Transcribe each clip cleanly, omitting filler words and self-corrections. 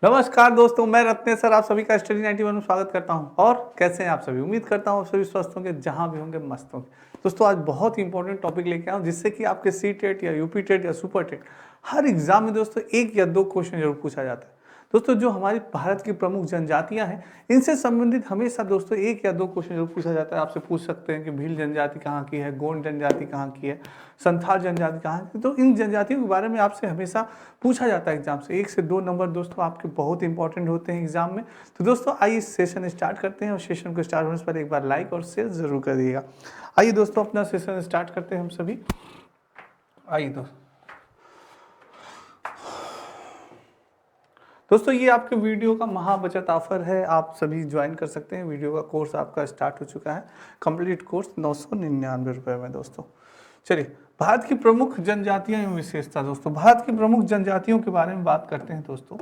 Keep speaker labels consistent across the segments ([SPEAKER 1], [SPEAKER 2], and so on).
[SPEAKER 1] नमस्कार दोस्तों, मैं रत्नेश्वर आप सभी का स्टडी 91 में स्वागत करता हूं। और कैसे हैं आप सभी? उम्मीद करता हूं आप सभी स्वस्थ होंगे, जहां भी होंगे मस्त होंगे। दोस्तों आज बहुत ही इंपॉर्टेंट टॉपिक लेके आया हूं, जिससे कि आपके सी टेट या यूपी टेट या सुपर टेट हर एग्जाम में दोस्तों एक या दो क्वेश्चन जरूर पूछा जाता है। दोस्तों जो हमारी भारत की प्रमुख जनजातियां हैं, इनसे संबंधित हमेशा दोस्तों एक या दो क्वेश्चन जरूर पूछा जाता है। आपसे पूछ सकते हैं कि भील जनजाति कहाँ की है, गोंड जनजाति कहाँ की है, संथाल जनजाति कहाँ की। तो इन जनजातियों के बारे में आपसे हमेशा पूछा जाता है एग्जाम से। 1 से 2 नंबर दोस्तों आपके बहुत इंपॉर्टेंट होते हैं एग्जाम में। तो दोस्तों आइए सेशन स्टार्ट करते हैं, और सेशन को स्टार्ट होने से पहले एक बार लाइक और शेयर जरूर कर दीजिएगा। आइए दोस्तों अपना सेशन स्टार्ट करते हैं हम सभी। आइए दोस्तों ये आपके वीडियो का महाबचत ऑफर है, आप सभी ज्वाइन कर सकते हैं। वीडियो का कोर्स आपका स्टार्ट हो चुका है, कंप्लीट कोर्स 999 रुपये में दोस्तों। चलिए भारत की प्रमुख जनजातियां एवं विशेषता। दोस्तों भारत की प्रमुख जनजातियों के बारे में बात करते हैं दोस्तों।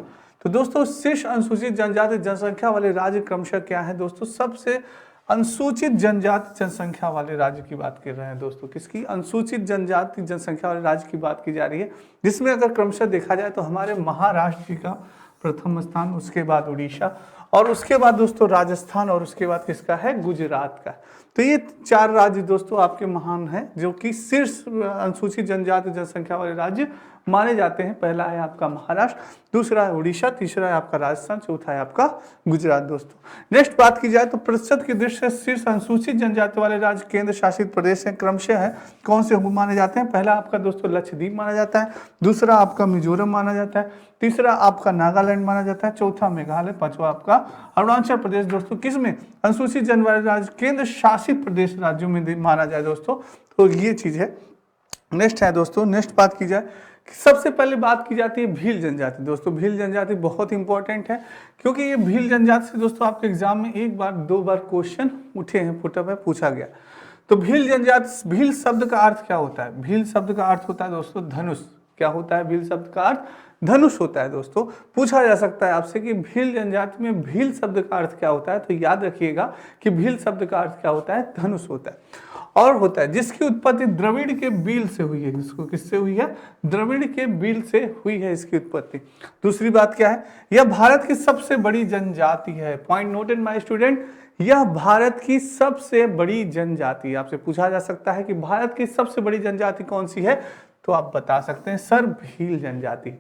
[SPEAKER 1] तो दोस्तों शीर्ष अनुसूचित जनजाति जनसंख्या वाले राज्य क्रमशः क्या है दोस्तों? सबसे अनुसूचित जनजाति जनसंख्या वाले राज्य की बात कर रहे हैं दोस्तों। किसकी? अनुसूचित जनजाति जनसंख्या वाले राज्य की बात की जा रही है, जिसमें अगर क्रमशः देखा जाए तो हमारे महाराष्ट्र जी का प्रथम स्थान, उसके बाद उड़ीसा, और उसके बाद दोस्तों राजस्थान, और उसके बाद किसका है? गुजरात का। तो ये 4 राज्य दोस्तों आपके महान हैं, जो कि शीर्ष अनुसूचित जनजाति जनसंख्या वाले राज्य माने जाते हैं। पहला है आपका महाराष्ट्र, दूसरा है उड़ीसा, तीसरा है आपका राजस्थान, चौथा है आपका गुजरात दोस्तों। नेक्स्ट बात की जाए तो प्रतिशत की दृष्टि से शीर्ष अनुसूचित जनजाति वाले राज्य केंद्र शासित प्रदेश हैं, क्रमशः है कौन से माने जाते हैं? पहला आपका दोस्तों लक्षद्वीप माना जाता है, दूसरा आपका मिजोरम माना जाता है, तीसरा आपका नागालैंड माना जाता है, चौथा मेघालय, पांचवा आपका अरुणाचल प्रदेश दोस्तों। किसमें? अनुसूचित जनजाति राज्य केंद्र शासित प्रदेश राज्यों में माना जाए दोस्तों। तो ये चीज है। नेक्स्ट है दोस्तों, नेक्स्ट बात की जाए, सबसे पहले बात की जाती है भील जनजाति। दोस्तों भील जनजाति बहुत इंपॉर्टेंट है, क्योंकि ये भील जनजाति से दोस्तों आपके एग्जाम में एक बार 2 बार क्वेश्चन उठे हैं, पुटअप है, पूछा गया। तो भील जनजाति, भील शब्द का अर्थ क्या होता है? भील शब्द का अर्थ होता है दोस्तों धनुष। क्या होता है? भील शब्द का अर्थ धनुष होता है दोस्तों। पूछा जा सकता है आपसे कि भील जनजाति में भील शब्द का अर्थ क्या होता है, तो याद रखिएगा कि भील शब्द का अर्थ क्या होता है? धनुष होता है। और होता है जिसकी उत्पत्ति द्रविड़ के बील से हुई है। जिसको किससे हुई है? द्रविड़ के बील से हुई है इसकी उत्पत्ति। दूसरी बात क्या है? यह भारत की सबसे बड़ी जनजाति है। पॉइंट नोटेड माय स्टूडेंट, यह भारत की सबसे बड़ी जनजाति। आपसे पूछा जा सकता है कि भारत की सबसे बड़ी जनजाति कौन सी है, तो आप बता सकते हैं सर भील जनजाति।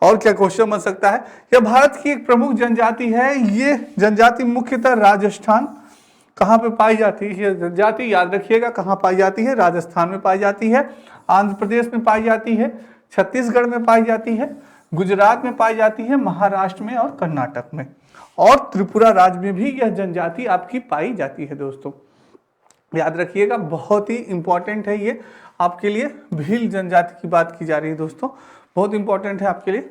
[SPEAKER 1] और क्या क्वेश्चन बन सकता है? यह भारत की एक प्रमुख जनजाति है। ये जनजाति मुख्यतः राजस्थान, कहाँ पे पाई जाती है ये जनजाति? याद रखिएगा कहाँ पाई जाती है? राजस्थान में पाई जाती है, आंध्र प्रदेश में पाई जाती है, छत्तीसगढ़ में पाई जाती है, गुजरात में पाई जाती है, महाराष्ट्र में और कर्नाटक में, और त्रिपुरा राज्य में भी यह जनजाति आपकी पाई जाती है दोस्तों। याद रखिएगा, बहुत ही इंपॉर्टेंट है ये आपके लिए। भील जनजाति की बात की जा रही है दोस्तों, बहुत इंपॉर्टेंट है आपके लिए।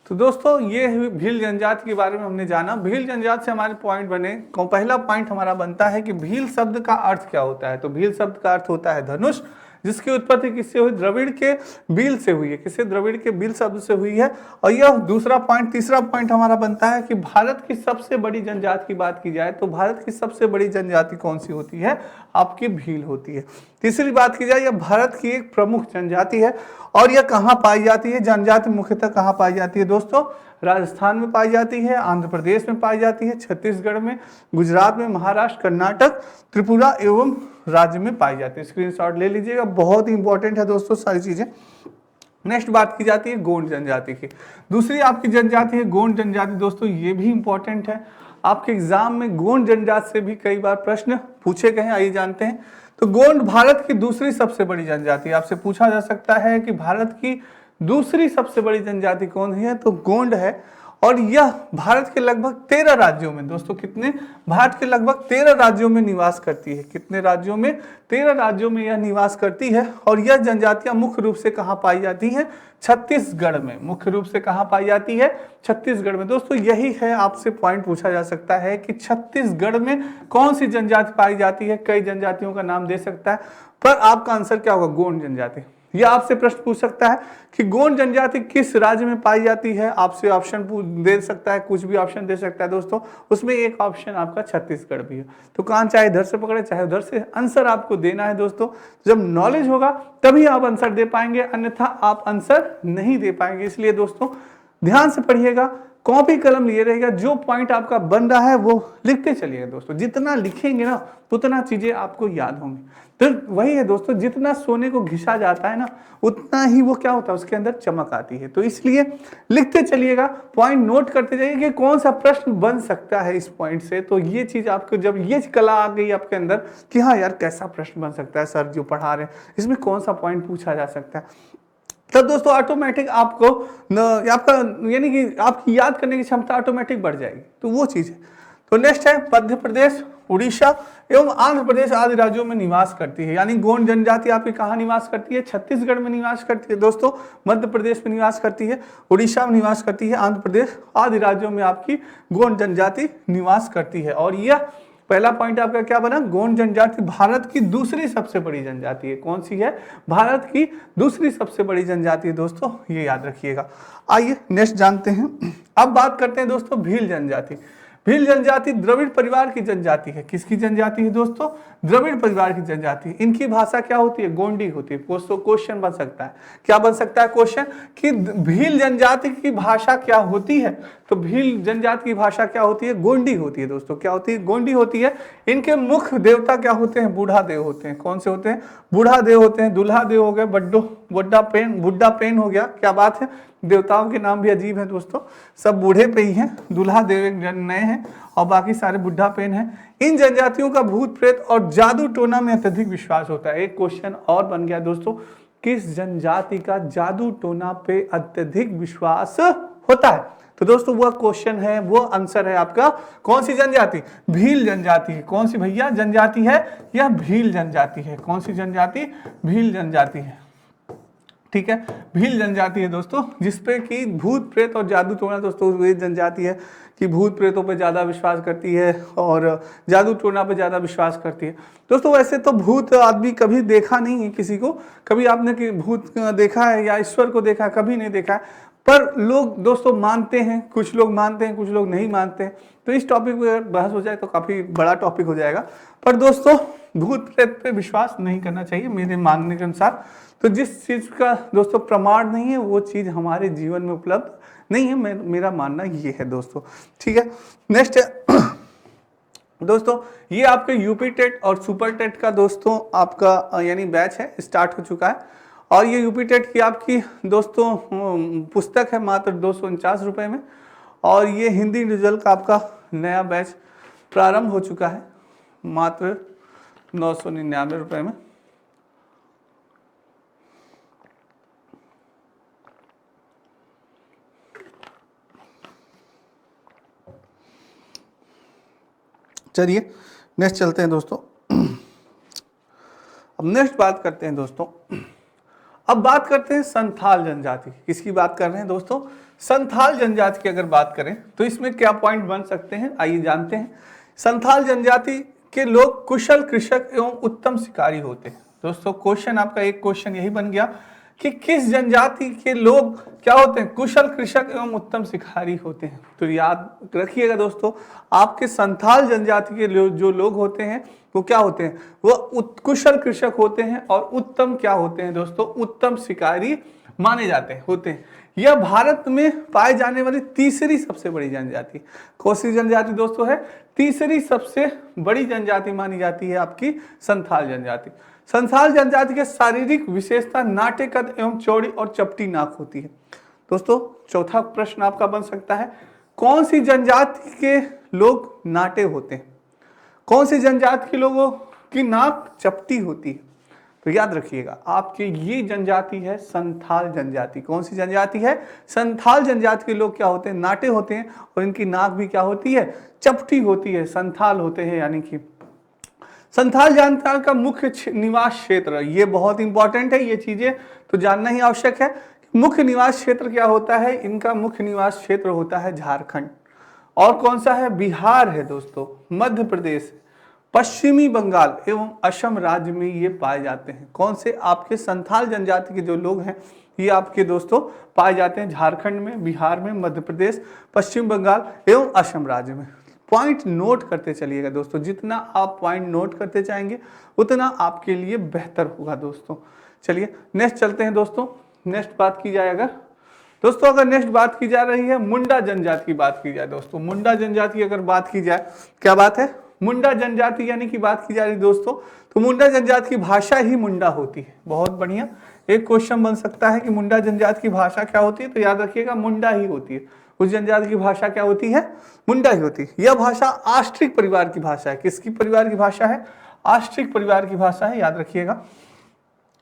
[SPEAKER 1] तो दोस्तों ये भील जनजाति के बारे में हमने जाना। भील जनजाति से हमारे पॉइंट बने। पहला पॉइंट हमारा बनता है कि भील शब्द का अर्थ क्या होता है? तो भील शब्द का अर्थ होता है धनुष, जिसकी उत्पत्ति किससे हुई? द्रविड़ के बील से हुई है। किससे? द्रविड़ के बील शब्द से हुई है। और यह दूसरा पॉइंट। तीसरा पॉइंट हमारा बनता है कि भारत की सबसे बड़ी जनजाति की बात की जाए तो भारत की सबसे बड़ी जनजाति कौन सी होती है? आपकी भील होती है। तीसरी बात की जाए, यह भारत की एक प्रमुख जनजाति है। और यह कहाँ पाई जाती है? जनजाति मुख्यतः कहाँ पाई जाती है दोस्तों? राजस्थान में पाई जाती है, आंध्र प्रदेश में पाई जाती है, छत्तीसगढ़ में, गुजरात में, महाराष्ट्र, कर्नाटक, त्रिपुरा एवं राज्य में पाई जाती है। स्क्रीनशॉट ले लीजिएगा, बहुत ही इंपॉर्टेंट है दोस्तों सारी चीजें। नेक्स्ट बात की जाती है गोंड जनजाति की। दूसरी आपकी जनजाति है गोंड जनजाति दोस्तों, ये भी इंपॉर्टेंट है। आपके एग्जाम में गोंड जनजाति से भी कई बार प्रश्न पूछे गए हैं, आइए जानते हैं। तो गोंड भारत की दूसरी सबसे बड़ी जनजाति। आपसे पूछा जा सकता है कि भारत की दूसरी सबसे बड़ी जनजाति कौन है, तो गोंड है। और यह भारत के लगभग 13 राज्यों में दोस्तों, कितने? भारत के लगभग 13 राज्यों में निवास करती है। कितने राज्यों में? 13 राज्यों में यह निवास करती है। और यह जनजातियां मुख्य रूप से कहाँ पाई जाती हैं? छत्तीसगढ़ में। मुख्य रूप से कहाँ पाई जाती है? छत्तीसगढ़ में। दोस्तों यही है, आपसे पॉइंट पूछा जा सकता है कि छत्तीसगढ़ में कौन सी जनजाति पाई जाती है? कई जनजातियों का नाम दे सकता है, पर आपका आंसर क्या होगा? गोंड जनजाति। यह आपसे प्रश्न पूछ सकता है कि गोंड जनजाति किस राज्य में पाई जाती है, आपसे ऑप्शन दे सकता है, कुछ भी ऑप्शन दे सकता है दोस्तों। उसमें एक ऑप्शन आपका छत्तीसगढ़ भी है। तो कान चाहे इधर से पकड़े चाहे उधर से, आंसर आपको देना है दोस्तों। जब नॉलेज होगा तभी आप आंसर दे पाएंगे, अन्यथा आप आंसर नहीं दे पाएंगे। इसलिए दोस्तों ध्यान से पढ़िएगा, कॉपी कलम लिए रहेगा, जो पॉइंट आपका बन रहा है वो लिखते चलिएगा दोस्तों। जितना लिखेंगे ना उतना चीजें आपको याद होंगी। तो वही है दोस्तों, जितना सोने को घिसा जाता है ना उतना ही वो क्या होता है, उसके अंदर चमक आती है। तो इसलिए लिखते चलिएगा, पॉइंट नोट करते जाइए कि कौन सा प्रश्न बन सकता है इस पॉइंट से। तो ये चीज आपको, जब ये कला आ गई आपके अंदर कि हाँ यार कैसा प्रश्न बन सकता है, सर जो पढ़ा रहे हैं इसमें कौन सा पॉइंट पूछा जा सकता है, तब दोस्तों ऑटोमेटिक आपको आपका यानी कि आपकी याद करने की क्षमता ऑटोमेटिक बढ़ जाएगी। तो वो चीज है। तो नेक्स्ट है, मध्य प्रदेश, उड़ीसा एवं आंध्र प्रदेश आदि राज्यों में निवास करती है। यानी गोंड जनजाति आपकी कहाँ निवास करती है? छत्तीसगढ़ में निवास करती है दोस्तों, मध्य प्रदेश में निवास करती है, उड़ीसा में निवास करती है, आंध्र प्रदेश आदि राज्यों में आपकी गोंड जनजाति निवास करती है। और यह पहला पॉइंट आपका क्या बना? गोंड जनजाति भारत की दूसरी सबसे बड़ी जनजाति है। कौन सी है? भारत की दूसरी सबसे बड़ी जनजाति है दोस्तों, ये याद रखिएगा। आइए नेक्स्ट जानते हैं। अब बात करते हैं दोस्तों भील जनजाति। भील जनजाति द्रविड़ परिवार की जनजाति है। किसकी जनजाति है दोस्तों? द्रविड़ परिवार की जनजाति। इनकी भाषा क्या होती है? गोंडी होती है। क्वेश्चन बन सकता है, क्या बन सकता है क्वेश्चन कि भील जनजाति की भाषा क्या होती है? तो भील जनजाति की भाषा क्या होती है? गोंडी होती है दोस्तों। क्या होती है? गोंडी होती है। इनके मुख्य देवता क्या होते हैं? बूढ़ा देव होते हैं। कौन से होते हैं? बूढ़ा देव होते हैं। दूल्हा देव हो गए, बुड्ढा पेन हो गया। क्या बात है, देवताओं के नाम भी अजीब है दोस्तों, सब बूढ़े पे ही हैं। दूल्हा देव एक नए हैं और बाकी सारे बुढ़ा पेन हैं। इन जनजातियों का भूत प्रेत और जादू टोना में अत्यधिक विश्वास होता है। एक क्वेश्चन और बन गया दोस्तों, किस जनजाति का जादू टोना पे अत्यधिक विश्वास होता है? तो दोस्तों वो क्वेश्चन है, वो आंसर है आपका कौन सी जनजाति? भील जनजाति है। कौन सी भैया जनजाति है? यह भील जनजाति है। कौन सी जनजाति? भील जनजाति है। ठीक है, भील जनजाति है दोस्तों, जिसपे कि भूत प्रेत और जादू टोना दोस्तों वे जनजाति है कि भूत प्रेतों पे ज्यादा विश्वास करती है और जादू टोना पे ज्यादा विश्वास करती है दोस्तों। वैसे तो भूत आदमी कभी देखा नहीं है किसी को, कभी आपने कि भूत देखा है या ईश्वर को देखा है? कभी नहीं देखा है, पर लोग दोस्तों मानते हैं, कुछ लोग मानते हैं, कुछ लोग नहीं मानते हैं। तो इस टॉपिक पे अगर बहस हो जाए तो काफी बड़ा टॉपिक हो जाएगा। पर दोस्तों भूत प्रेत पे विश्वास नहीं करना चाहिए मेरे मानने के अनुसार। तो जिस चीज का दोस्तों प्रमाण नहीं है वो चीज हमारे जीवन में उपलब्ध नहीं है, मेरा मानना ये है दोस्तों। ठीक है, नेक्स्ट है दोस्तों, ये आपके यूपी टेट और सुपर टेट का दोस्तों आपका यानी बैच है, स्टार्ट हो चुका है। और ये यूपी टेट की आपकी दोस्तों पुस्तक है मात्र 249 रुपये में। और ये हिंदी इंडिविजुअल का आपका नया बैच प्रारंभ हो चुका है मात्र 999 रुपये में। चलिए नेक्स्ट चलते हैं दोस्तों। अब नेक्स्ट बात करते हैं दोस्तों, अब बात करते हैं संथाल जनजाति। किसकी बात कर रहे हैं दोस्तों? संथाल जनजाति की अगर बात करें तो इसमें क्या पॉइंट बन सकते हैं, आइए जानते हैं। संथाल जनजाति के लोग कुशल कृषक एवं उत्तम शिकारी होते हैं। दोस्तों क्वेश्चन आपका एक क्वेश्चन यही बन गया कि किस जनजाति के लोग क्या होते हैं? कुशल कृषक एवं उत्तम शिकारी होते हैं। तो याद रखिएगा दोस्तों, आपके संथाल जनजाति के जो लोग होते हैं वो क्या होते हैं? वो कुशल कृषक होते हैं और उत्तम क्या होते हैं दोस्तों? उत्तम शिकारी माने जाते हैं, होते हैं। यह भारत में पाए जाने वाली तीसरी सबसे बड़ी जनजाति। कौन सी जनजाति दोस्तों है? तीसरी सबसे बड़ी जनजाति मानी जाती है आपकी संथाल जनजाति। संथाल जनजाति के शारीरिक विशेषता नाटे कद एवं चौड़ी और चपटी नाक होती है। दोस्तों चौथा प्रश्न आपका बन सकता है, कौन सी जनजाति के लोग नाटे होते हैं? कौन सी जनजाति के लोगों की नाक चपटी होती है? तो याद रखिएगा आपकी ये जनजाति है संथाल जनजाति। कौन सी जनजाति है? संथाल जनजाति के लोग क्या होते हैं? नाटे होते हैं और इनकी नाक भी क्या होती है? चपटी होती है। संथाल होते हैं यानी कि संथाल जनता का मुख्य निवास क्षेत्र, ये बहुत इंपॉर्टेंट है, ये चीजें तो जानना ही आवश्यक है। मुख्य निवास क्षेत्र क्या होता है? इनका मुख्य निवास क्षेत्र होता है झारखंड। और कौन सा है? बिहार है दोस्तों, मध्य प्रदेश, पश्चिमी बंगाल एवं असम राज्य में ये पाए जाते हैं। कौन से? आपके संथाल जनजाति के जो लोग हैं ये आपके दोस्तों पाए जाते हैं झारखंड में, बिहार में, मध्य प्रदेश, पश्चिम बंगाल एवं असम राज्य में। पॉइंट नोट करते चलिएगा दोस्तों, जितना आप पॉइंट नोट करते जाएंगे उतना आपके लिए बेहतर होगा दोस्तों। चलिए नेक्स्ट चलते हैं दोस्तों। नेक्स्ट बात की जाए अगर नेक्स्ट बात की जा रही है मुंडा जनजाति की बात की जाए दोस्तों। मुंडा जनजाति की अगर बात की जाए, क्या बात है? मुंडा जनजाति यानी कि बात की जा रही दोस्तों, तो मुंडा जनजाति की भाषा ही मुंडा होती है। बहुत बढ़िया, एक क्वेश्चन बन सकता है कि मुंडा जनजाति की भाषा क्या होती है, तो याद रखिएगा मुंडा ही होती है। उस जनजाति की भाषा क्या होती है? मुंडा ही होती है। यह भाषा आस्ट्रिक परिवार की भाषा है। किसकी परिवार की भाषा है? आस्ट्रिक परिवार की भाषा है, याद रखिएगा।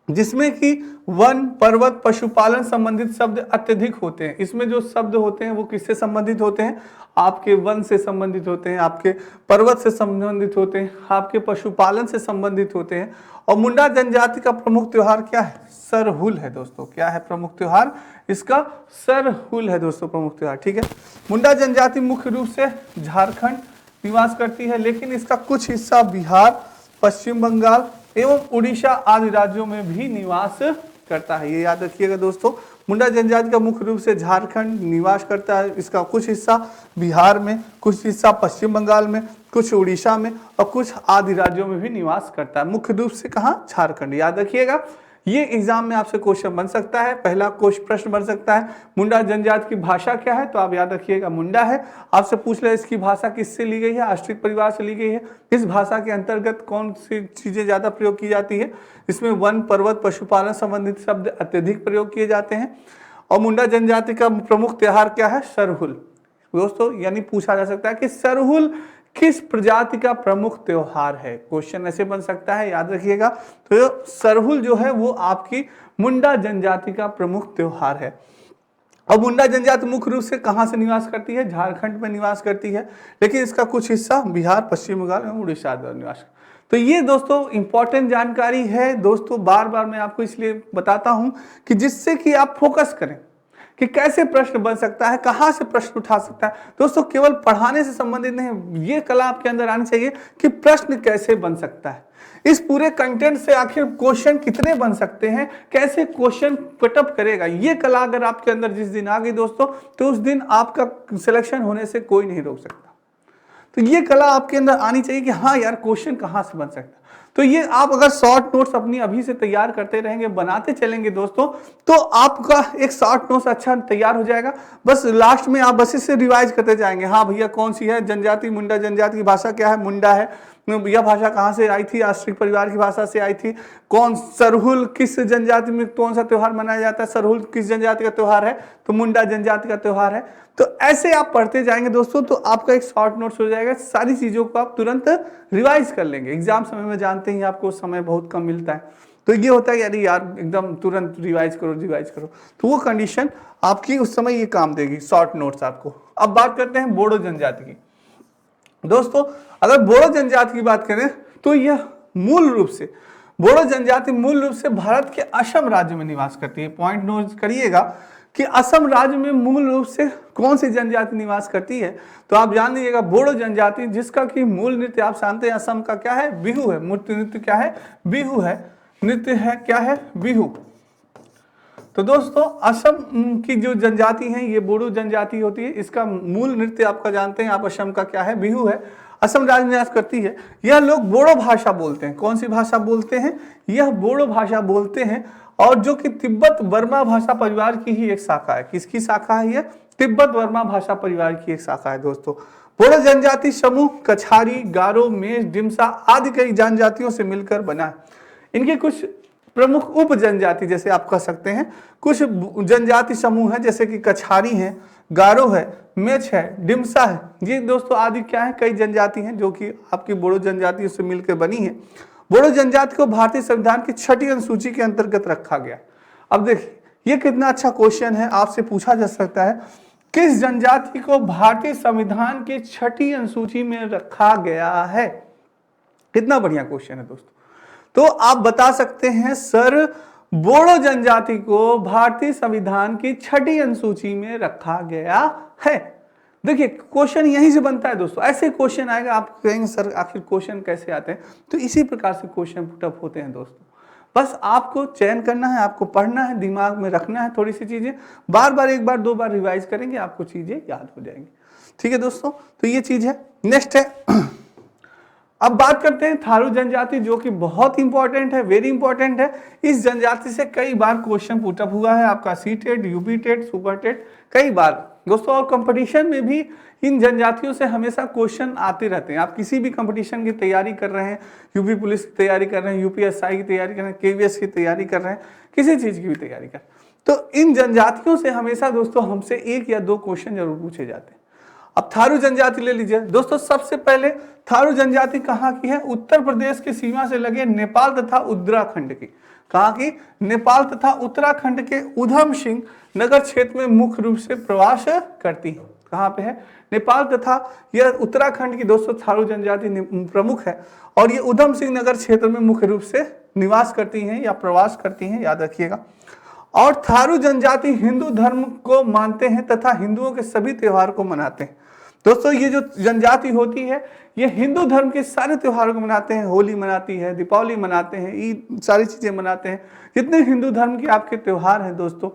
[SPEAKER 1] जिसमें कि वन, पर्वत, पशुपालन संबंधित शब्द अत्यधिक होते हैं। इसमें जो शब्द होते हैं वो किससे संबंधित होते हैं? आपके वन से संबंधित होते हैं, आपके पर्वत से संबंधित होते हैं, आपके पशुपालन से संबंधित होते हैं। और मुंडा जनजाति का प्रमुख त्योहार क्या है? सरहुल है दोस्तों। क्या है प्रमुख त्योहार इसका? सरहुल है दोस्तों प्रमुख त्योहार। ठीक है। मुंडा जनजाति मुख्य रूप से झारखंड निवास करती है, लेकिन इसका कुछ हिस्सा बिहार, पश्चिम बंगाल एवं उड़ीसा आदि राज्यों में भी निवास करता है। ये याद रखिएगा दोस्तों, मुंडा जनजाति का मुख्य रूप से झारखंड निवास करता है। इसका कुछ हिस्सा बिहार में, कुछ हिस्सा पश्चिम बंगाल में, कुछ उड़ीसा में और कुछ आदि राज्यों में भी निवास करता है। मुख्य रूप से कहाँ? झारखंड। याद रखिएगा, ये एग्जाम में आपसे क्वेश्चन बन सकता है। पहला प्रश्न बन सकता है मुंडा जनजाति की भाषा क्या है, तो आप याद रखिएगा मुंडा है। आपसे पूछ ले इसकी भाषा किससे ली गई है? आस्ट्रिक परिवार से ली गई है। इस भाषा के अंतर्गत कौन सी चीजें ज्यादा प्रयोग की जाती है? इसमें वन, पर्वत, पशुपालन संबंधित शब्द अत्यधिक प्रयोग किए जाते हैं। और मुंडा जनजाति का प्रमुख त्योहार क्या है? सरहुल दोस्तों। यानी पूछा जा सकता है कि सरहुल किस प्रजाति का प्रमुख त्योहार है? क्वेश्चन ऐसे बन सकता है, याद रखिएगा। तो सरहुल जो है वो आपकी मुंडा जनजाति का प्रमुख त्योहार है। और मुंडा जनजाति मुख्य रूप से कहां से निवास करती है? झारखंड में निवास करती है, लेकिन इसका कुछ हिस्सा बिहार, पश्चिम बंगाल एवं उड़ीसा में निवास। तो ये दोस्तों इंपॉर्टेंट जानकारी है दोस्तों। बार बार मैं आपको इसलिए बताता हूं कि जिससे कि आप फोकस करें कि कैसे प्रश्न बन सकता है, कहां से प्रश्न उठा सकता है। दोस्तों केवल पढ़ाने से संबंधित नहीं, ये कला आपके अंदर आनी चाहिए कि प्रश्न कैसे बन सकता है। इस पूरे कंटेंट से आखिर क्वेश्चन कितने बन सकते हैं, कैसे क्वेश्चन पटअप करेगा, ये कला अगर आपके अंदर जिस दिन आ गई दोस्तों, तो उस दिन आपका सिलेक्शन होने से कोई नहीं रोक सकता। तो ये कला आपके अंदर आनी चाहिए कि हाँ यार क्वेश्चन कहां से बन सकता है। तो ये आप अगर शॉर्ट नोट्स अपनी अभी से तैयार करते रहेंगे, बनाते चलेंगे दोस्तों, तो आपका एक शॉर्ट नोट्स अच्छा तैयार हो जाएगा। बस लास्ट में आप बस इससे रिवाइज करते जाएंगे। हाँ भैया कौन सी है जनजाति? मुंडा जनजाति की भाषा क्या है? मुंडा है। यह भाषा कहाँ से आई थी? आस्ट्रिक परिवार की भाषा से आई थी। कौन सरहुल किस जनजाति में कौन सा त्योहार मनाया जाता है? सरहुल किस जनजाति का त्योहार है? तो मुंडा जनजाति का त्योहार है। तो ऐसे आप पढ़ते जाएंगे दोस्तों, तो आपका एक शॉर्ट नोट्स हो जाएगा। सारी चीजों को आप तुरंत रिवाइज कर लेंगे। एग्जाम समय में जानते ही आपको समय बहुत कम मिलता है, तो ये होता है यार एकदम तुरंत रिवाइज करो, तो वो कंडीशन आपकी उस समय ये काम देगी, शॉर्ट नोट्स आपको। अब बात करते हैं बोडो जनजाति की दोस्तों। अगर बोडो जनजाति की बात करें तो यह मूल रूप से बोडो जनजाति मूल रूप से भारत के असम राज्य में निवास करती है। पॉइंट नोट करिएगा कि असम राज्य में मूल रूप से कौन सी जनजाति निवास करती है, तो आप जान लीजिएगा बोडो जनजाति, जिसका कि मूल नृत्य आप जानते हैं असम का क्या है? बिहू है। मूल नृत्य क्या है? बिहू है। नृत्य है क्या है? बिहू। तो दोस्तों असम की जो जनजाति है ये बोडो जनजाति होती है। इसका मूल नृत्य आपका जानते हैं आप, असम का क्या है? बिहू है। असम राज्य में निवास करती है। यह लोग बोडो भाषा बोलते हैं। कौन सी भाषा बोलते हैं? यह बोडो भाषा बोलते हैं, और जो कि तिब्बत वर्मा भाषा परिवार की ही एक शाखा है। किसकी शाखा है? यह तिब्बत वर्मा भाषा परिवार की एक शाखा है दोस्तों। बोडो जनजाति समूह कछारी, गारो, मेष, डिमसा आदि कई जनजातियों से मिलकर बना है। इनके कुछ प्रमुख उप जनजाति जैसे आप कह सकते हैं, कुछ जनजाति समूह है जैसे कि कछारी है, गारो है, मेच है, डिमसा है। ये दोस्तों आदि क्या है? कई जनजाति हैं जो कि आपकी बोडो जनजातियों से मिलकर बनी है। बोडो जनजाति को भारतीय संविधान की 6ठी अनुसूची के अंतर्गत रखा गया। अब देखिए ये कितना अच्छा क्वेश्चन है, आपसे पूछा जा सकता है किस जनजाति को भारतीय संविधान की 6ठी अनुसूची में रखा गया है। कितना बढ़िया क्वेश्चन है दोस्तों। तो आप बता सकते हैं सर बोडो जनजाति को भारतीय संविधान की 6ठी अनुसूची में रखा गया है। देखिए क्वेश्चन यहीं से बनता है दोस्तों, ऐसे क्वेश्चन आएगा आप कहेंगे सर आखिर क्वेश्चन कैसे आते हैं, तो इसी प्रकार से क्वेश्चन पुटअप होते हैं दोस्तों। बस आपको चयन करना है, आपको पढ़ना है, दिमाग में रखना है थोड़ी सी चीजें, बार बार एक बार दो बार रिवाइज करेंगे आपको चीजें याद हो जाएंगी। ठीक है दोस्तों, तो ये चीज है। नेक्स्ट है, अब बात करते हैं थारू जनजाति, जो कि बहुत इंपॉर्टेंट है, वेरी इंपॉर्टेंट है। इस जनजाति से कई बार क्वेश्चन पुटअप हुआ है आपका C TET, UP TET, super TET, कई बार दोस्तों। और कंपटीशन में भी इन जनजातियों से हमेशा क्वेश्चन आते रहते हैं। आप किसी भी कंपटीशन की तैयारी कर रहे हैं, यूपी पुलिस की तैयारी कर रहे हैं, यूपीएसआई की तैयारी कर रहे हैं, केवीएस की तैयारी कर रहे हैं, किसी चीज की भी तैयारी कर, तो इन जनजातियों से हमेशा दोस्तों हमसे एक या दो क्वेश्चन जरूर पूछे जाते हैं। अब थारू जनजाति ले लीजिए दोस्तों। सबसे पहले थारू जनजाति कहाँ की है? उत्तर प्रदेश की सीमा से लगे नेपाल तथा उत्तराखंड की। कहाँ की? नेपाल तथा उत्तराखंड के उधम सिंह नगर क्षेत्र में मुख्य रूप से प्रवास करती है। कहाँ पे है? नेपाल तथा यह उत्तराखंड की दोस्तों थारू जनजाति प्रमुख है, और ये उधम सिंह नगर क्षेत्र में मुख्य रूप से निवास करती हैं या प्रवास करती हैं, याद रखिएगा। और थारू जनजाति हिंदू धर्म को मानते हैं तथा हिंदुओं के सभी त्योहार को मनाते हैं। दोस्तों ये जो जनजाति होती है ये हिंदू धर्म के सारे त्योहारों को मनाते हैं, होली मनाती है, दीपावली मनाते हैं, ईद, सारी चीजें मनाते हैं। जितने हिंदू धर्म के आपके त्योहार हैं दोस्तों,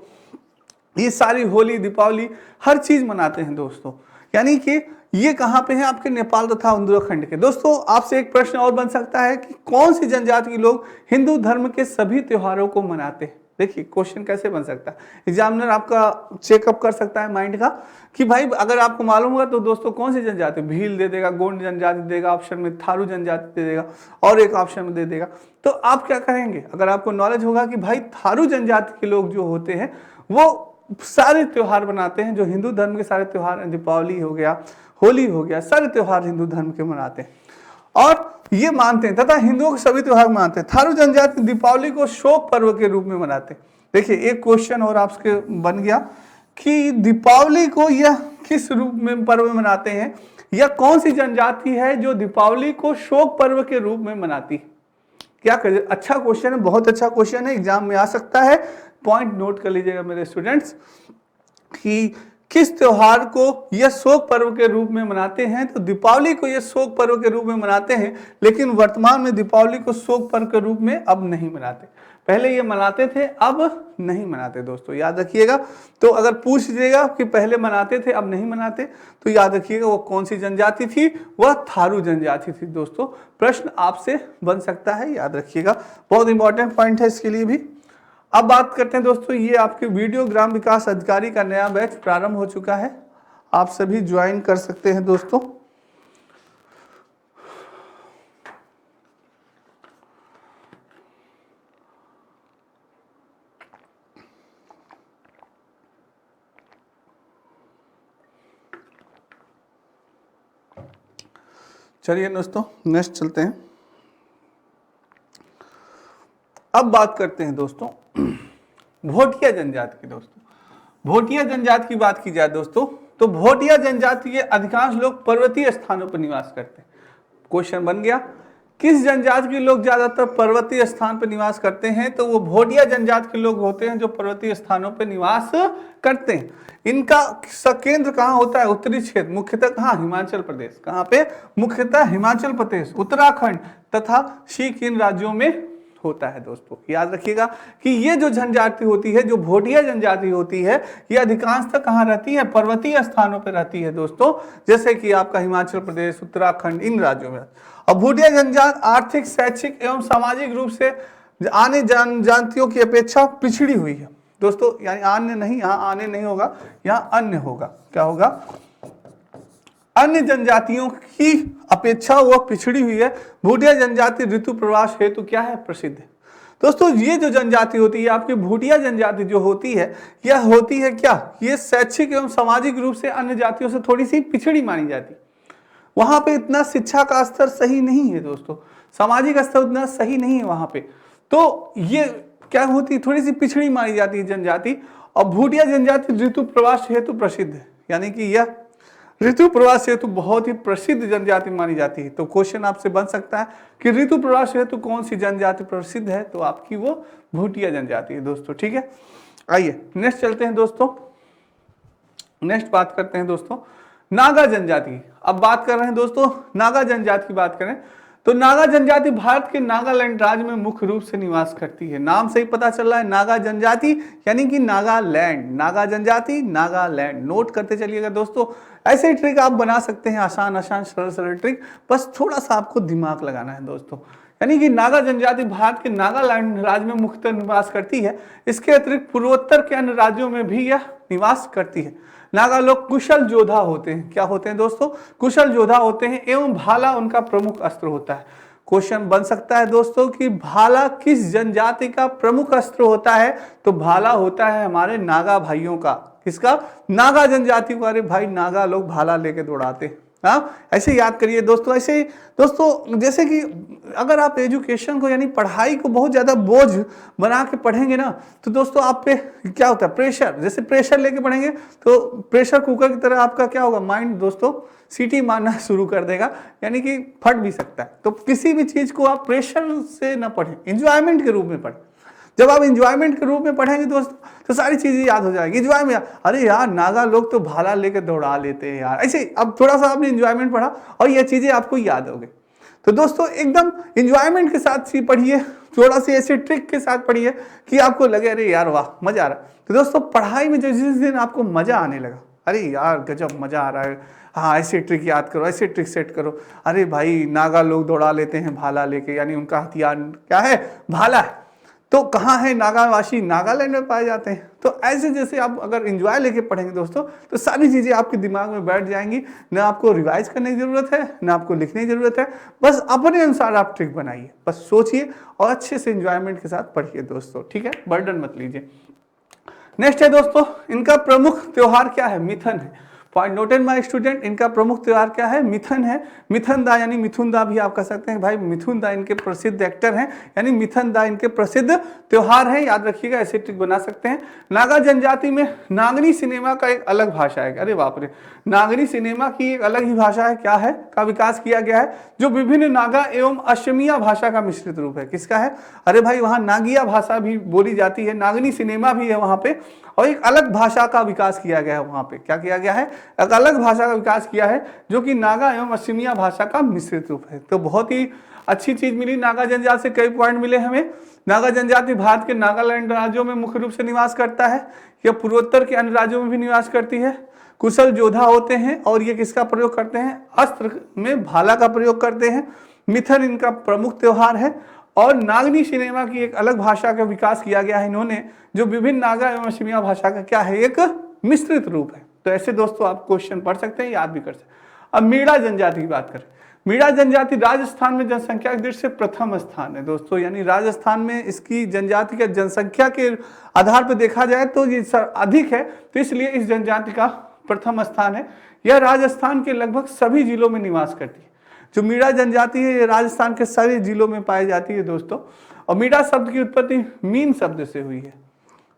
[SPEAKER 1] ये सारी होली, दीपावली, हर चीज मनाते हैं दोस्तों। यानी कि ये कहाँ पे है? आपके नेपाल तथा उत्तराखंड के। दोस्तों आपसे एक प्रश्न और बन सकता है कि कौन सी जनजाति के लोग हिंदू धर्म के सभी त्योहारों को मनाते हैं? देखिए क्वेश्चन कैसे बन सकता है, एग्जामिनर आपका चेकअप कर सकता है माइंड का कि भाई अगर आपको मालूम होगा तो दोस्तों कौन सी जनजाति, भील दे देगा, गोंड जनजाति दे देगा ऑप्शन में, थारू जनजाति दे देगा और एक ऑप्शन में दे देगा। तो आप क्या करेंगे? अगर आपको नॉलेज होगा कि भाई थारू जनजाति के लोग जो होते हैं वो सारे त्योहार बनाते हैं, जो हिंदू धर्म के सारे त्योहार, दीपावली हो गया, होली हो गया, सारे त्योहार हिंदू धर्म के मनाते हैं और ये मानते हैं तथा हिंदुओं के सभी त्योहार मनाते हैं। थारू जनजाति दीपावली को शोक पर्व के रूप में मनाते हैं। देखिए एक क्वेश्चन और आपके बन गया कि दीपावली को यह किस रूप में पर्व में मनाते हैं, या कौन सी जनजाति है जो दीपावली को शोक पर्व के रूप में मनाती है? क्या करें? अच्छा क्वेश्चन है, बहुत अच्छा क्वेश्चन है, एग्जाम में आ सकता है। पॉइंट नोट कर लीजिएगा मेरे स्टूडेंट्स कि किस त्योहार को यह शोक पर्व के रूप में मनाते हैं। तो दीपावली को यह शोक पर्व के रूप में मनाते हैं, लेकिन वर्तमान में दीपावली को शोक पर्व के रूप में अब नहीं मनाते। पहले ये मनाते थे, अब नहीं मनाते दोस्तों, याद रखिएगा। तो अगर पूछ लीजिएगा कि पहले मनाते थे अब नहीं मनाते, तो याद रखिएगा वो कौन सी जनजाति थी, वह थारू जनजाति थी दोस्तों। प्रश्न आपसे बन सकता है, याद रखिएगा, बहुत इंपॉर्टेंट पॉइंट है इसके लिए भी। अब बात करते हैं दोस्तों, ये आपके वीडियो ग्राम विकास अधिकारी का नया बैच प्रारंभ हो चुका है, आप सभी ज्वाइन कर सकते हैं दोस्तों। चलिए दोस्तों नेक्स्ट चलते हैं। अब बात करते हैं दोस्तों भोटिया जनजाति की। दोस्तों भोटिया जनजाति की बात की जाए दोस्तों, तो भोटिया जनजाति के अधिकांश लोग पर्वतीय स्थानों पर निवास करते हैं। क्वेश्चन बन गया किस जनजाति के लोग ज्यादातर पर्वतीय स्थान पर निवास करते हैं? तो वो भोटिया जनजाति के लोग होते हैं जो पर्वतीय स्थानों पर निवास करते हैं। इनका केंद्र कहाँ होता है? उत्तरी क्षेत्र, मुख्यतः कहाँ? हिमाचल प्रदेश। कहाँ पे? मुख्यतः हिमाचल प्रदेश, उत्तराखंड तथा शीख इन राज्यों में होता है दोस्तों। याद रखिएगा कि ये जो जनजाति होती है, जो भोटिया जनजाति होती है, ये अधिकांशतः कहाँ रहती है? पर्वतीय स्थानों पर रहती है दोस्तों, जैसे कि आपका हिमाचल प्रदेश, उत्तराखंड, इन राज्यों में। अब भोटिया जनजाति आर्थिक, शैक्षिक एवं सामाजिक रूप से अन्य जनजातियों की अपेक्षा पिछड़ी हुई है दोस्तों। यानी अन्य नहीं, यहाँ आने नहीं होगा, यहाँ अन्य होगा। क्या होगा? अन्य जनजातियों की अपेक्षा वह पिछड़ी हुई है। भोटिया जनजाति ऋतु प्रवास हेतु क्या है? प्रसिद्ध है दोस्तों। ये जो जनजाति होती है आपकी भोटिया जनजाति जो होती है, यह होती है क्या? ये शैक्षिक एवं सामाजिक रूप से अन्य जातियों से थोड़ी सी पिछड़ी मानी जाती है। वहां पे इतना शिक्षा का स्तर सही नहीं है दोस्तों, सामाजिक स्तर उतना सही नहीं है वहां पे, तो ये क्या होती है? थोड़ी सी पिछड़ी मानी जाती है जनजाति। और भोटिया जनजाति ऋतु प्रवास हेतु प्रसिद्ध है, यानी कि यह ऋतु प्रवास हेतु बहुत ही प्रसिद्ध जनजाति मानी जाती है। तो क्वेश्चन आपसे बन सकता है कि ऋतु प्रवास हेतु कौन सी जनजाति प्रसिद्ध है? तो आपकी वो भोटिया जनजाति है दोस्तों। ठीक है, आइए नेक्स्ट चलते हैं दोस्तों। नेक्स्ट बात करते हैं दोस्तों नागा जनजाति, अब बात कर रहे हैं दोस्तों नागा जनजाति की बात करें तो नागा जनजाति भारत के नागालैंड राज्य में मुख्य रूप से निवास करती है। नाम से ही पता चल रहा है नागा जनजाति यानी कि नागालैंड, नागा जनजाति नागालैंड। नोट करते चलिएगा दोस्तों, ऐसे ट्रिक आप बना सकते हैं, आसान आसान सरल सरल ट्रिक, बस थोड़ा सा आपको दिमाग लगाना है दोस्तों। यानी कि नागा जनजाति भारत के नागालैंड राज्य में मुख्यतः निवास करती है। इसके अतिरिक्त पूर्वोत्तर के अन्य राज्यों में भी यह निवास करती है। नागा लोग कुशल योद्धा होते हैं। क्या होते हैं दोस्तों? कुशल योद्धा होते हैं एवं भाला उनका प्रमुख अस्त्र होता है। क्वेश्चन बन सकता है दोस्तों कि भाला किस जनजाति का प्रमुख अस्त्र होता है? तो भाला होता है हमारे नागा भाइयों का। किसका? नागा जनजाति को। अरे भाई नागा लोग भाला लेके दौड़ाते हैं। हाँ, ऐसे याद करिए दोस्तों। ऐसे ही दोस्तों जैसे कि अगर आप एजुकेशन को यानी पढ़ाई को बहुत ज्यादा बोझ बना के पढ़ेंगे ना तो दोस्तों आप पे क्या होता है? प्रेशर। जैसे प्रेशर लेके पढ़ेंगे तो प्रेशर कुकर की तरह आपका क्या होगा? माइंड दोस्तों सीटी मारना शुरू कर देगा, यानी कि फट भी सकता है। तो किसी भी चीज को आप प्रेशर से ना पढ़ें, इंजॉयमेंट के रूप में पढ़ें। जब आप इंजॉयमेंट के रूप में पढ़ेंगे दोस्तों तो सारी चीजें याद हो जाएगी। इंजॉय में अरे यार नागा लोग तो भाला लेके दौड़ा लेते हैं यार, ऐसे अब थोड़ा सा आपने इंजॉयमेंट पढ़ा और ये चीजें आपको याद हो गई। तो दोस्तों एकदम इंजॉयमेंट के साथ पढ़िए, थोड़ा सी ऐसे ट्रिक के साथ पढ़िए कि आपको लगे अरे यार वाह मजा आ रहा है। तो दोस्तों पढ़ाई में जिस दिन आपको मजा आने लगा, अरे यार गजब मजा आ रहा है, हाँ ऐसे ट्रिक याद करो, ऐसे ट्रिक सेट करो। अरे भाई नागा लोग दौड़ा लेते हैं भाला लेके, यानी उनका हथियार क्या है? भाला है। तो कहाँ है नागावासी? नागालैंड में पाए जाते हैं। तो ऐसे जैसे आप अगर एंजॉय लेके पढ़ेंगे दोस्तों तो सारी चीजें आपके दिमाग में बैठ जाएंगी। ना आपको रिवाइज करने की जरूरत है, ना आपको लिखने की जरूरत है, बस अपने अनुसार आप ट्रिक बनाइए, बस सोचिए और अच्छे से एंजॉयमेंट के साथ पढ़िए दोस्तों, ठीक है? बर्डन मत लीजिए। नेक्स्ट है दोस्तों, इनका प्रमुख त्योहार क्या है? मिथन है। पॉइंट नोटेड माय स्टूडेंट, इनका प्रमुख त्योहार क्या है? मिथन है। मिथुन दा यानी मिथुन दा भी आप कह सकते हैं भाई, मिथुन दा इनके प्रसिद्ध एक्टर हैं, यानी मिथुन दा इनके प्रसिद्ध त्योहार है। याद रखिएगा, ऐसे ट्रिक बना सकते हैं। नागा जनजाति में नागनी सिनेमा का एक अलग भाषा है। अरे बाप रे, नागनी सिनेमा की एक अलग ही भाषा है, क्या है? का विकास किया गया है, जो विभिन्न नागा एवं असमिया भाषा का मिश्रित रूप है। किसका है? अरे भाई वहां नागिया भाषा भी बोली जाती है, नागनी सिनेमा भी है वहां पे, और एक अलग भाषा का विकास किया गया है वहां पे। क्या किया गया है? एक अलग भाषा का विकास किया है जो कि नागा एवं असमिया भाषा का मिश्रित रूप है। तो बहुत ही अच्छी चीज मिली। नागा जनजाति से कई पॉइंट मिले हमें। नागा जनजाति भारत के नागालैंड राज्यों में मुख्य रूप से निवास करता है। यह पूर्वोत्तर के अन्य राज्यों में भी निवास करती है। कुशल योद्धा होते हैं और ये किसका प्रयोग करते हैं? अस्त्र में भाला का प्रयोग करते हैं। मिथुन इनका प्रमुख त्योहार है और नागनी सिनेमा की एक अलग भाषा का विकास किया गया है इन्होंने, जो विभिन्न नागा एवं असमिया भाषा का क्या है? एक मिश्रित रूप है। तो ऐसे दोस्तों आप क्वेश्चन पढ़ सकते हैं, याद भी कर सकते हैं। अब मीणा जनजाति की बात करें। मीणा जनजाति राजस्थान में जनसंख्या की दृष्टि से प्रथम स्थान है दोस्तों, यानी राजस्थान में इसकी जनजाति का जनसंख्या के आधार पर देखा जाए तो ये अधिक है, तो इसलिए इस जनजाति का प्रथम स्थान है। यह राजस्थान के लगभग सभी जिलों में निवास करती है। जो मीणा जनजाति है ये राजस्थान के सभी जिलों में पाई जाती है दोस्तों। और मीणा शब्द की उत्पत्ति मीन शब्द से हुई है।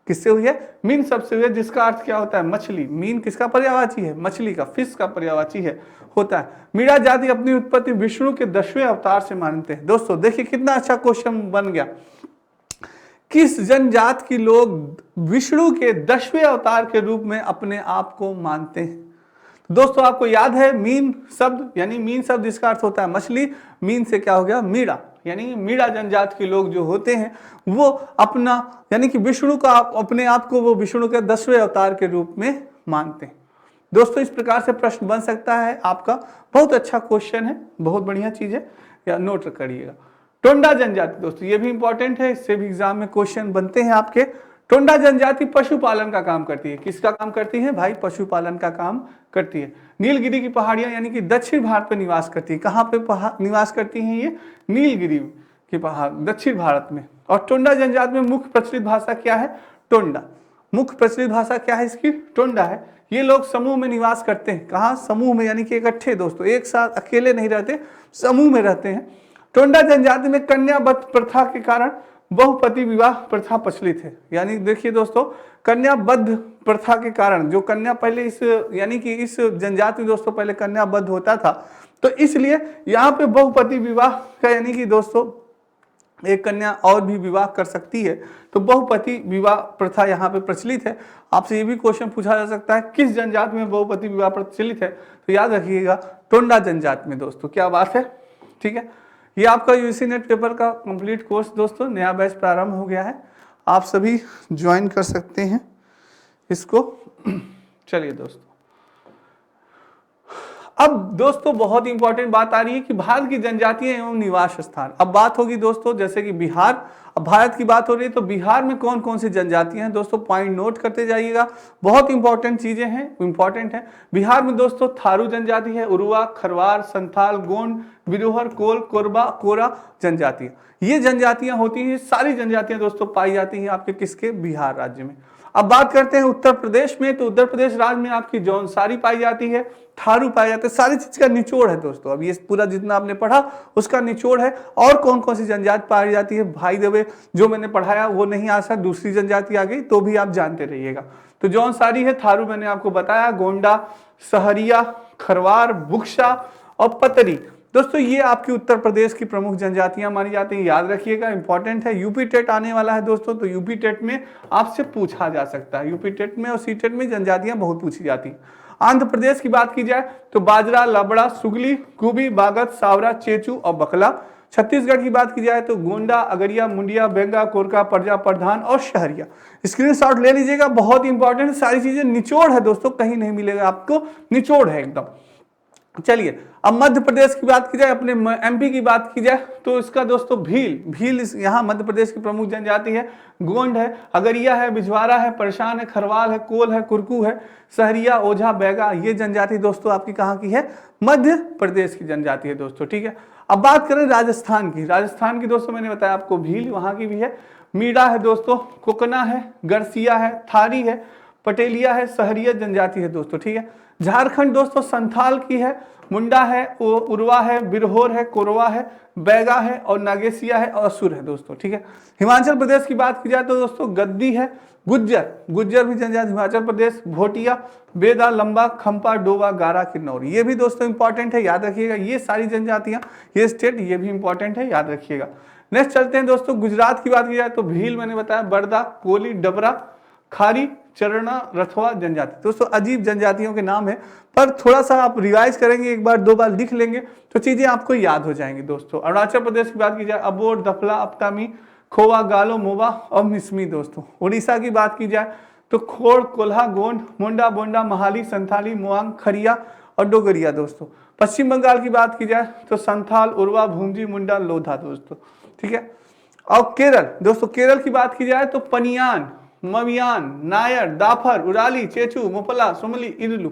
[SPEAKER 1] किससे हुई है? मीन शब्द से हुई है, जिसका अर्थ क्या होता है? मछली। मीन किसका पर्यायवाची है? मछली का, फिश का पर्यायवाची है होता है। मीणा जाति अपनी उत्पत्ति विष्णु के 10वें अवतार से मानते हैं। दोस्तों देखिए कितना अच्छा क्वेश्चन बन गया। किस जनजाति के लोग विष्णु के 10वें अवतार के रूप में अपने आप को मानते हैं? दोस्तों आपको याद है मीन शब्द, यानी मीन शब्द जिसका अर्थ होता है मछली। मीन से क्या हो गया? मीणा, यानी मीणा जनजाति के लोग जो होते हैं वो अपना यानी कि विष्णु का अपने आप को वो विष्णु के 10वें अवतार के रूप में मानते हैं। दोस्तों इस प्रकार से प्रश्न बन सकता है आपका। बहुत अच्छा क्वेश्चन है, बहुत बढ़िया चीज है, या नोट करिएगा। टोंडा जनजाति दोस्तों ये भी इंपॉर्टेंट है, इससे भी एग्जाम में क्वेश्चन बनते हैं आपके। टोंडा जनजाति पशुपालन का काम करती है। किसका काम करती है भाई? पशुपालन का काम करती है। नीलगिरी की पहाड़ियां यानी कि दक्षिण भारत में निवास करती है। कहाँ पे निवास करती हैं ये? नीलगिरी की पहाड़, दक्षिण भारत में। और टोंडा जनजाति में मुख्य प्रचलित भाषा क्या है? टोंडा। मुख्य प्रचलित भाषा क्या है इसकी? टोंडा है। ये लोग समूह में निवास करते हैं। कहाँ? समूह में, यानी कि इकट्ठे दोस्तों, एक साथ अकेले नहीं रहते, समूह में रहते हैं। टोंडा जनजाति में कन्याबद्ध प्रथा के कारण बहुपति विवाह प्रथा प्रचलित है। यानी देखिए दोस्तों, कन्याबद्ध प्रथा के कारण, जो कन्या पहले इस यानी कि इस जनजाति में दोस्तों पहले कन्याबद्ध होता था, तो इसलिए यहाँ पे बहुपति विवाह का यानी कि दोस्तों एक कन्या और भी विवाह कर सकती है, तो बहुपति विवाह प्रथा यहाँ पे प्रचलित है। आपसे ये भी क्वेश्चन पूछा जा सकता है किस जनजाति में बहुपति विवाह प्रचलित है, तो याद रखिएगा टोंडा जनजाति में दोस्तों। क्या बात है, ठीक है। ये आपका यूजीसी नेट पेपर का कंप्लीट कोर्स दोस्तों, नया बैच प्रारंभ हो गया है, आप सभी ज्वाइन कर सकते हैं इसको। चलिए दोस्तों, अब दोस्तों बहुत इंपॉर्टेंट बात आ रही है कि भारत की जनजातियां एवं निवास स्थान। अब बात होगी दोस्तों जैसे कि बिहार, अब भारत की बात हो रही है तो बिहार में कौन कौन सी जनजातियां हैं दोस्तों, पॉइंट नोट करते जाइएगा, बहुत इंपॉर्टेंट चीजें हैं, इंपॉर्टेंट है। बिहार में दोस्तों थारू जनजाति है, उरुआ, खरवार, संथाल, गोंड, बिरोहर, कोल, कोरबा, कोरा जनजातियां, ये जनजातियां होती हैं। सारी जनजातियां दोस्तों पाई जाती हैं आपके किसके, बिहार राज्य में। अब बात करते हैं उत्तर प्रदेश में, तो उत्तर प्रदेश राज्य में आपकी जौनसारी पाई जाती है, थारू पाए जाते हैं, सारी चीज का निचोड़ है दोस्तों। अब ये पूरा जितना आपने पढ़ा उसका निचोड़ है। और कौन कौन सी जनजाति पाई जाती है भाई देवे, जो मैंने पढ़ाया वो नहीं आ सकता, दूसरी जनजाति आ गई तो भी आप जानते रहिएगा। तो जौनसारी है, थारू मैंने आपको बताया, गोंडा, सहरिया, खरवार, बुक्शा और पतरी दोस्तों, ये आपकी उत्तर प्रदेश की प्रमुख जनजातियां मानी जाती हैं, याद रखिएगा, इंपॉर्टेंट है। यूपी टेट आने वाला है दोस्तों, तो यूपी टेट में आपसे पूछा जा सकता है, यूपी टेट में और सी टेट में जनजातियां बहुत पूछी जाती हैं। आंध्र प्रदेश की बात की जाए तो बाजरा, लाबड़ा, सुगली, कुबी, बागत, सावरा, चेचू और बकला। छत्तीसगढ़ की बात की जाए तो गोंडा, अगरिया, मुंडिया, बेंगा, कोरका, परजा, प्रधान और शहरिया। स्क्रीनशॉट ले लीजिएगा, बहुत इंपॉर्टेंट, सारी चीजें निचोड़ है दोस्तों, कहीं नहीं मिलेगा आपको, निचोड़ है एकदम। चलिए अब मध्य प्रदेश की बात की जाए, अपने एमपी की बात की जाए तो इसका दोस्तों भील यहाँ मध्य प्रदेश की प्रमुख जनजाति है। गोंड है, अगरिया है, बिजवारा है, परेशान है, खरवाल है, कोल है, कुरकू है, सहरिया, ओझा, बैगा, ये जनजाति दोस्तों आपकी कहाँ की है, मध्य प्रदेश की जनजाति है दोस्तों, ठीक है। अब बात करें राजस्थान की, राजस्थान की दोस्तों मैंने बताया आपको भील वहां की भी है, मीड़ा है दोस्तों, कोकना है, गरसिया है, थारी है, पटेलिया है, सहरिया जनजाति है दोस्तों, ठीक है। झारखंड दोस्तों संथाल की है, मुंडा है, उरवा है, बिरहोर है, कोरवा है, बैगा है और नागेसिया है और असुर है दोस्तों, ठीक है। हिमाचल प्रदेश की बात की जाए तो दोस्तों गद्दी है, गुज्जर भी जनजाति हिमाचल प्रदेश, भोटिया, बेदा, लंबा, खंपा, डोवा, गारा, किन्नौर, ये भी दोस्तों इंपॉर्टेंट है, याद रखिएगा। ये सारी जनजातियां, ये स्टेट, ये भी इंपॉर्टेंट है, याद रखिएगा। नेक्स्ट चलते हैं दोस्तों, गुजरात की बात की जाए तो भील मैंने बताया, बरदा, कोली, डबरा, खारी, चरणा, रथवा जनजाति। दोस्तों अजीब जनजातियों के नाम है, पर थोड़ा सा आप रिवाइज करेंगे, एक बार दो बार लिख लेंगे तो चीजें आपको याद हो जाएंगी दोस्तों। अरुणाचल प्रदेश की बात की जाए, अबोर, दफला, अपतामी, खोवा, गालो, मोबा और मिसमी दोस्तों। उड़ीसा की बात की जाए तो खोड़, कोल्हा, गोंड, मुंडा, बोंडा, महाली, संथाली, मुआंग, खरिया और डोगरिया दोस्तों। पश्चिम बंगाल की बात की जाए तो संथाल, उर्वा, भूमजी, मुंडा, लोधा दोस्तों, ठीक है। और केरल दोस्तों, केरल की बात की जाए तो पनियान, मवियान, नायर, दाफर, उराली, चेचू, मुपला, सुमली, इरलू,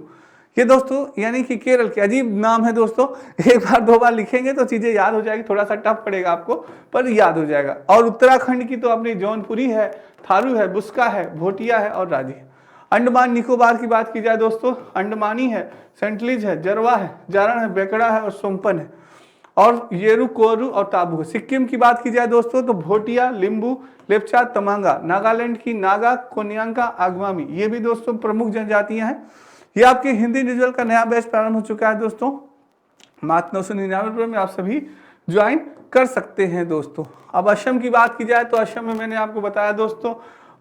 [SPEAKER 1] ये दोस्तों यानी कि केरल के अजीब नाम है दोस्तों, एक बार दो बार लिखेंगे तो चीजें याद हो जाएगी, थोड़ा सा टफ पड़ेगा आपको पर याद हो जाएगा। और उत्तराखंड की तो अपनी जौनपुरी है, थारू है, बुस्का है, भोटिया है और राजी है। अंडमान निकोबार की बात की जाए दोस्तों, अंडमानी है, सेंटलीज है, जरवा है, जारण है, बेकड़ा है और सोमपन है और येरू, कोरू और ताबू है। सिक्किम की बात की जाए दोस्तों तो भोटिया, लिंबू, लेप्चा, तमांगा। नागालैंड की नागा, कोन्यांका, आगवामी, ये भी दोस्तों प्रमुख जनजातियां हैं। ये आपके हिंदी इंडिविजुअल का नया बैच प्रारंभ हो चुका है दोस्तों, मात्र 999 रुपये में आप सभी ज्वाइन कर सकते हैं दोस्तों। अब असम की बात की जाए तो असम में मैंने आपको बताया दोस्तों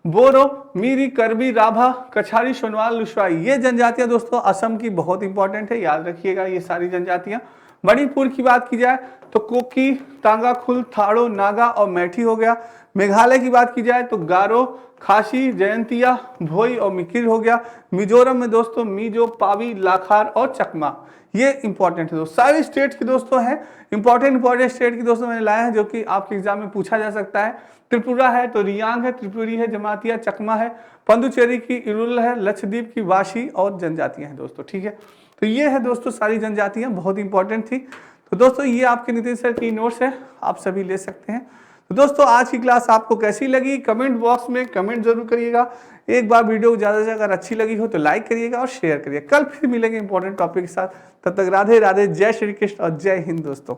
[SPEAKER 1] बोरो, मीरी, करबी, राभा, कछारी, सोनवाल, लुशवाई, ये जनजातियां दोस्तों असम की बहुत इंपॉर्टेंट है, याद रखिएगा ये सारी जनजातियां। मणिपुर की बात की जाए तो कोकी, तांगाखुल, थाड़ो, नागा और मैठी हो गया। मेघालय की बात की जाए तो गारो, खासी, जयंतिया, भोई और मिकिर हो गया। मिजोरम में दोस्तों मिजो, पावी, लाखार और चकमा, ये इंपॉर्टेंट है दोस्तों। सारे स्टेट की दोस्तों हैं इंपॉर्टेंट स्टेट की दोस्तों मैंने लाया है जो कि आपके एग्जाम में पूछा जा सकता है। त्रिपुरा है तो रियांग है, त्रिपुरी है, जमातिया, चकमा है, पंदुचेरी की इरुल है, लक्षद्वीप की वाशी और जनजातियां हैं दोस्तों, ठीक है। तो ये है दोस्तों सारी जनजातियां, बहुत इंपॉर्टेंट थी। तो दोस्तों ये आपके नीतीश सर की नोट्स है, आप सभी ले सकते हैं। तो दोस्तों आज की क्लास आपको कैसी लगी कमेंट बॉक्स में कमेंट जरूर करिएगा। एक बार वीडियो ज़्यादा से अगर अच्छी लगी हो तो लाइक करिएगा और शेयर करिए। कल फिर मिलेंगे इंपॉर्टेंट टॉपिक के साथ, तब तक राधे राधे, जय श्री कृष्ण और जय हिंद दोस्तों।